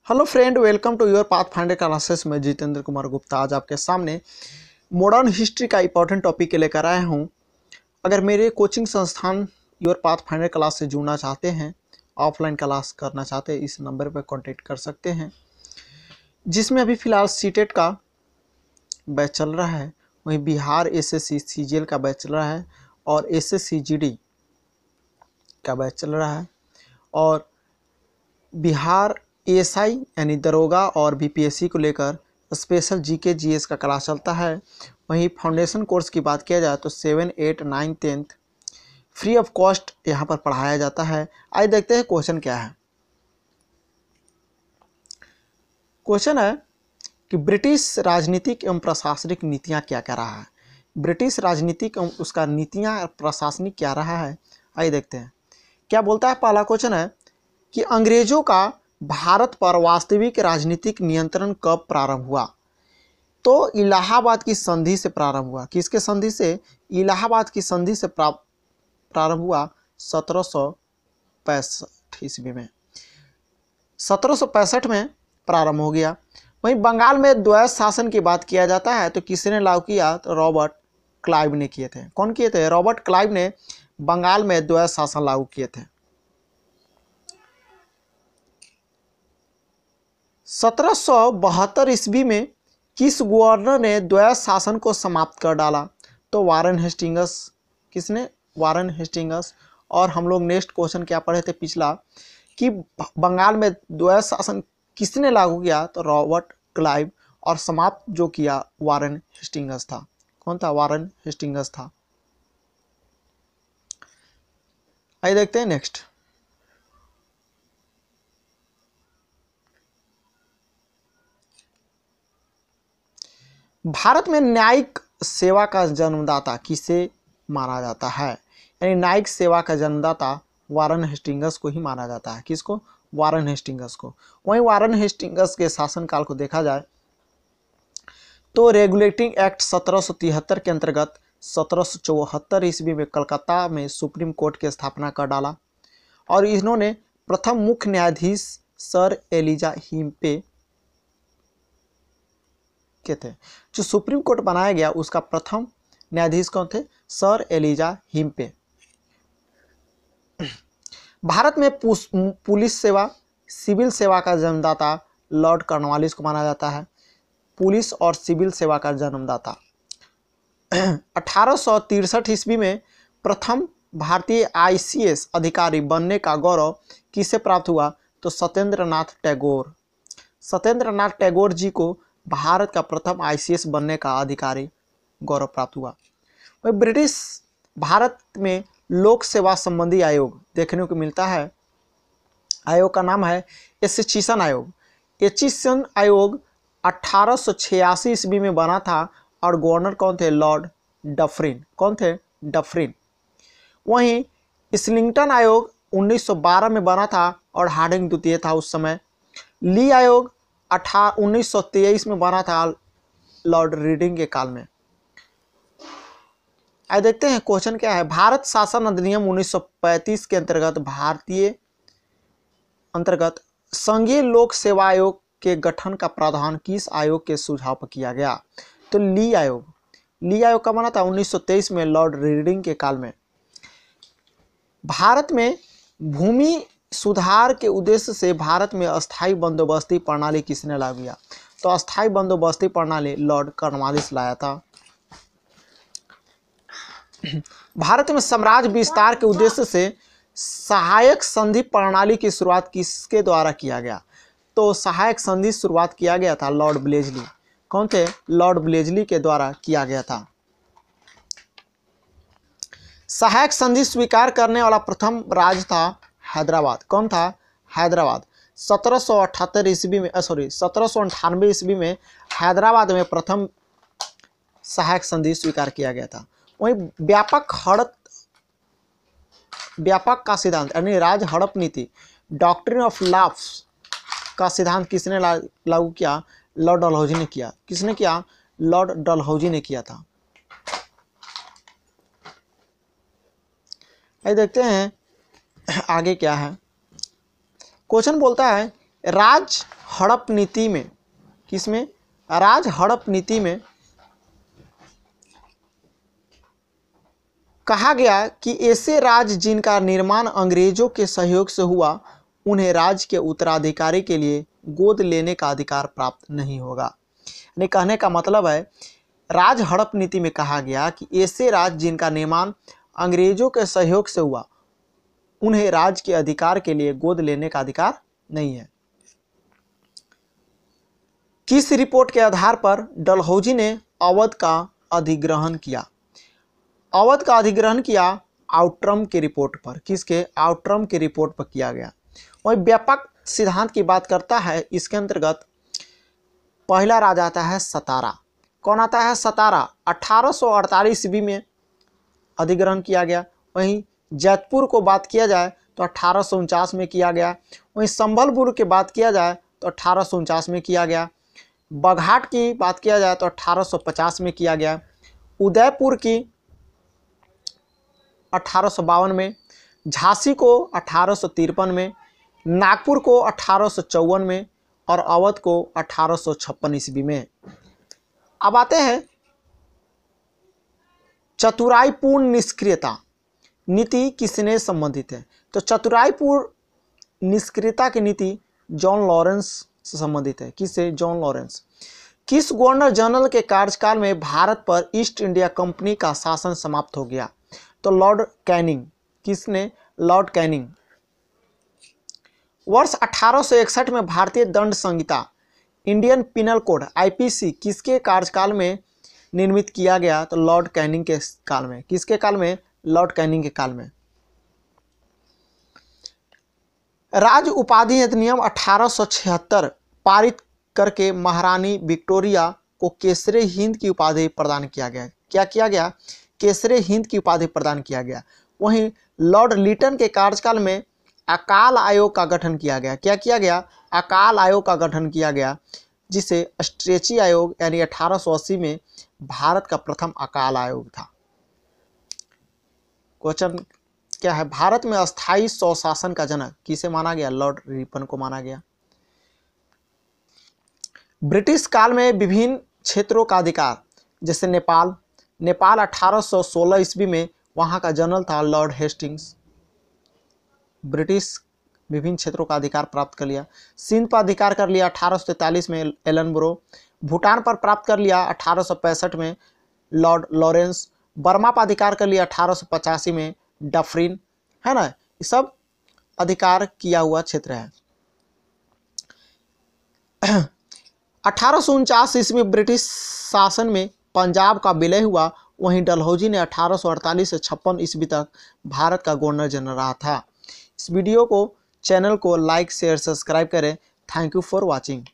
Hello friend, welcome to your path finder classes में जितेंद्र कुमार गुप्ता। आज आपके सामने मॉडर्न हिस्ट्री का इंपॉर्टेंट टॉपिक लेकर आया हूँ। अगर मेरे कोचिंग संस्थान योर पाथ फाइंडर क्लास से जुड़ना चाहते हैं, ऑफलाइन क्लास करना चाहते हैं, इस नंबर पर कांटेक्ट कर सकते हैं, जिसमें अभी फ़िलहाल सीटेट का बैच चल रहा है। वहीं बिहार एसएससी सीजीएल का बैच चल रहा है और एसएससी जीडी का बैच चल रहा है और बिहार एएसआई यानी दरोगा और बीपीएससी को लेकर स्पेशल जीके जीएस का क्लास चलता है। वहीं फाउंडेशन कोर्स की बात किया जाए तो 7, 8, 9, 10 फ्री ऑफ कॉस्ट यहाँ पर पढ़ाया जाता है। आइए देखते हैं क्वेश्चन क्या है। क्वेश्चन है कि ब्रिटिश राजनीतिक एवं प्रशासनिक नीतियाँ क्या क्या रहा है। ब्रिटिश राजनीतिक एवं उसका नीतियाँ प्रशासनिक क्या रहा है, आइए देखते हैं क्या बोलता है। पहला क्वेश्चन है कि अंग्रेजों का भारत पर वास्तविक राजनीतिक नियंत्रण कब प्रारंभ हुआ। तो इलाहाबाद की संधि से प्रारंभ हुआ। किसके संधि से? इलाहाबाद की संधि से प्रारंभ हुआ 1765 ईस्वी में। 1765 में प्रारंभ हो गया। वहीं बंगाल में द्वैध शासन की बात किया जाता है तो किसने लागू किया? तो रॉबर्ट क्लाइव ने किए थे। कौन किए थे? रॉबर्ट क्लाइव ने बंगाल में द्वैध शासन लागू किए थे। 1772 ईस्वी में किस गवर्नर ने द्वैध शासन को समाप्त कर डाला? तो वारेन हेस्टिंग्स। किसने? Warren Hastings. और हम लोग नेक्स्ट क्वेश्चन क्या पढ़े थे पिछला, कि बंगाल में द्वैध शासन किसने लागू किया? तो रॉबर्ट क्लाइव। और समाप्त जो किया वारेन हेस्टिंग्स था। कौन था? वारेन हेस्टिंग्स था। आइए देखते हैं नेक्स्ट। भारत में न्यायिक सेवा का जन्मदाता किसे माना जाता है? यानी न्यायिक सेवा का जन्मदाता वारेन हेस्टिंग्स को ही माना जाता है। किसको? वारेन हेस्टिंग्स को। वहीं वारेन हेस्टिंग्स के शासनकाल को देखा जाए तो रेगुलेटिंग एक्ट 1773 के अंतर्गत 1774 ईस्वी में कलकत्ता में सुप्रीम कोर्ट की स्थापना कर डाला और इन्होंने प्रथम मुख्य न्यायाधीश सर एलिजा हिम्पे के थे। जो सुप्रीम कोर्ट बनाया गया उसका प्रथम न्यायाधीश कौन थे? Sir Elijah हिम्पे। भारत में पुलिस सेवा, सिविल सेवा का जन्मदाता लॉर्ड कॉर्नवालिस को माना जाता है। पुलिस और सिविल सेवा का जन्मदाता। 1863 ईस्वी में प्रथम भारतीय आईसीएस अधिकारी बनने का गौरव किसे प्राप्त हुआ? तो सत्येंद्र नाथ टैगोर। सत्येंद्र नाथ टैगोर जी को भारत का प्रथम आईसीएस बनने का अधिकारी गौरव प्राप्त हुआ। वही ब्रिटिश भारत में लोक सेवा संबंधी आयोग देखने को मिलता है। आयोग का नाम है एचिसन आयोग। एचिसन आयोग 1886 ईस्वी में बना था और गवर्नर कौन थे? Lord Dufferin. कौन थे? डफरिन। वहीं इस्लिंगटन आयोग 1912 में बना था और हार्डिंग द्वितीय था उस समय। ली आयोग 1923 में बना था लॉर्ड रीडिंग के काल में। आइए देखते हैं क्वेश्चन क्या है। भारत शासन अधिनियम 1935 के अंतर्गत संघीय लोक सेवा आयोग के गठन का प्रावधान किस आयोग के सुझाव पर किया गया? तो ली आयोग। ली आयोग का बना था 1923 में लॉर्ड रीडिंग के काल में। भारत में भूमि सुधार के उद्देश्य से भारत में अस्थायी बंदोबस्ती प्रणाली किसने लागू किया? तो अस्थायी बंदोबस्ती प्रणाली लॉर्ड कॉर्नवालिस लाया था। भारत में साम्राज्य विस्तार के उद्देश्य से सहायक संधि प्रणाली की शुरुआत किसके द्वारा किया गया? तो सहायक संधि शुरुआत किया गया था लॉर्ड ब्लेजली। कौन थे? लॉर्ड ब्लेजली के द्वारा किया गया था। सहायक संधि स्वीकार करने वाला प्रथम राज्य था हैदराबाद। कौन था? हैदराबाद। 1798 ईस्वी में 1798 ईस्वी में हैदराबाद में प्रथम सहायक संधि स्वीकार किया गया था। वहीं व्यापक का सिद्धांत यानी राज हड़प नीति, डॉक्ट्रिन ऑफ लॉस का सिद्धांत किसने लागू किया? लॉर्ड डलहौजी ने किया। किसने किया? लॉर्ड डलहौजी ने किया था। आइए देखते हैं आगे क्या है। क्वेश्चन बोलता है राज हड़प नीति में, किसमें, राज हड़प नीति में कहा गया कि ऐसे राज्य जिनका निर्माण अंग्रेजों के सहयोग से हुआ उन्हें राज्य के उत्तराधिकारी के लिए गोद लेने का अधिकार प्राप्त नहीं होगा। यानी कहने का मतलब है, राज हड़प नीति में कहा गया कि ऐसे राज्य जिनका निर्माण अंग्रेजों के सहयोग से हुआ उन्हें राज्य के अधिकार के लिए गोद लेने का अधिकार नहीं है। किस रिपोर्ट के आधार पर डलहौजी ने अवध का अधिग्रहण किया? अवध का अधिग्रहण किया आउट्रम की रिपोर्ट पर। किसके? आउट्रम की रिपोर्ट पर किया गया। वही व्यापक सिद्धांत की बात करता है, इसके अंतर्गत पहला राजा आता है सतारा। कौन आता है? सतारा। 1848 ईस्वी में अधिग्रहण किया गया। वहीं जैतपुर को बात किया जाए तो 1849 में किया गया। वहीं संबलपुर की बात किया जाए तो 1849 में किया गया। बघाट की बात किया जाए तो 1850 में किया गया। उदयपुर की 1852 में, झांसी को 1853 में, नागपुर को 1854 में और अवध को 1856 ईस्वी में। अब आते हैं चतुराईपूर्ण निष्क्रियता नीति किसने संबंधित है? तो चतुराईपूर्ण निष्क्रियता की नीति जॉन लॉरेंस से संबंधित है। किससे? John Lawrence. किस गवर्नर जनरल के कार्यकाल में भारत पर ईस्ट इंडिया कंपनी का शासन समाप्त हो गया? तो लॉर्ड कैनिंग। किसने? Lord Canning. वर्ष 1861 में भारतीय दंड संहिता इंडियन पिनल कोड आईपीसी किसके कार्यकाल में निर्मित किया गया? तो लॉर्ड कैनिंग के काल में। किसके काल में? लॉर्ड कैनिंग के काल में। राज उपाधि अधिनियम 1876 पारित करके महारानी विक्टोरिया को केसरे हिंद की उपाधि प्रदान किया गया। क्या किया गया? केसरे हिंद की उपाधि प्रदान किया गया। वहीं लॉर्ड लिटन के कार्यकाल में अकाल आयोग का गठन किया गया। क्या किया गया? अकाल आयोग का गठन किया गया, जिसे स्ट्रेची आयोग यानी 1880 में भारत का प्रथम अकाल आयोग था। क्वेश्चन क्या है? भारत में अस्थायी स्वशासन का जनक किसे माना गया? लॉर्ड रिपन को माना गया। ब्रिटिश काल में विभिन्न क्षेत्रों का अधिकार, जैसे नेपाल 1816 ईस्वी में वहां का जनरल था लॉर्ड हेस्टिंग्स। ब्रिटिश विभिन्न क्षेत्रों का अधिकार प्राप्त कर लिया। सिंध पर अधिकार कर लिया 1843 में एलनब्रो। भूटान पर प्राप्त कर लिया 1865 में लॉर्ड लॉरेंस। बर्मा पर अधिकार कर लिया 1885 में डफरिन, है ना। ये सब अधिकार किया हुआ क्षेत्र है। 1849 ईस्वी में ब्रिटिश शासन में पंजाब का विलय हुआ। वहीं डलहौजी ने 1848 से 56 ईस्वी तक भारत का गवर्नर जनरल रहा था। इस वीडियो को, चैनल को लाइक शेयर सब्सक्राइब करें। Thank you for watching.